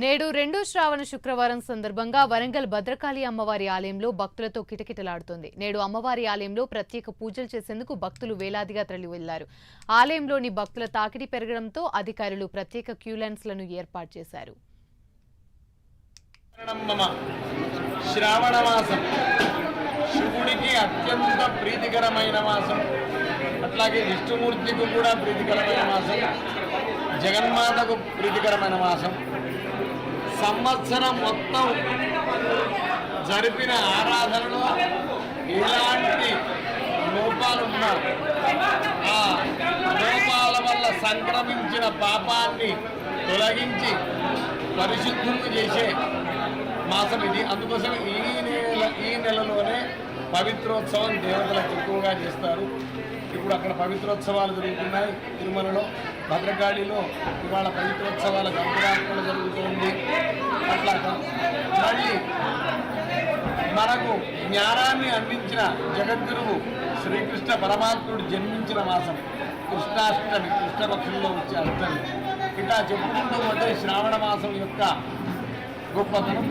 నేడు రెండో శ్రావణ శుక్రవారం సందర్భంగా వరంగల్ భద్రకాళి అమ్మవారి ఆలయంలో భక్తులతో కిటకిటలాడుతోంది. నేడు అమ్మవారి ఆలయంలో ప్రత్యేక పూజలు చేసేందుకు భక్తులు వేలాదిగా తరలి వెళ్లారు. ఆలయంలోని భక్తుల తాకిడి పెరగడంతో అధికారులు ప్రత్యేక క్యూలైన్స్లను ఏర్పాటు చేశారు. శ్రావణమాసం శివుడికి అత్యంత ప్రీతికరమైన మాసం, అట్లాగే విష్ణుమూర్తికి కూడా ప్రీతికరమైన మాసం, జగన్మాతకు ప్రీతికరమైన మాసం. సంవత్సరం మొత్తం జరిపిన ఆరాధనలో ఎలాంటి లోపాలున్నా ఆ లోపాల వల్ల సంక్రమించిన పాపాన్ని తొలగించి పరిశుద్ధులు చేసే మాసం ఇది. అందుకోసం ఈ నెలలోనే పవిత్రోత్సవం దేవతలకు ఎక్కువగా చేస్తారు. ఇప్పుడు అక్కడ పవిత్రోత్సవాలు జరుగుతున్నాయి. తిరుమలలో, భద్రకాళిలో ఇవాళ పవిత్రోత్సవాలకు అంకురార్పణ జరుగుతుంది. అట్లా మళ్ళీ మనకు జ్ఞానాన్ని అందించిన జగద్గురువు శ్రీకృష్ణ పరమాత్ముడు జన్మించిన మాసం కృష్ణాష్టమి, కృష్ణపక్షంలో వచ్చే అష్టమి. ఇట్లా చెప్పుకుంటూ పోతే శ్రావణ మాసం యొక్క గొప్పతనం.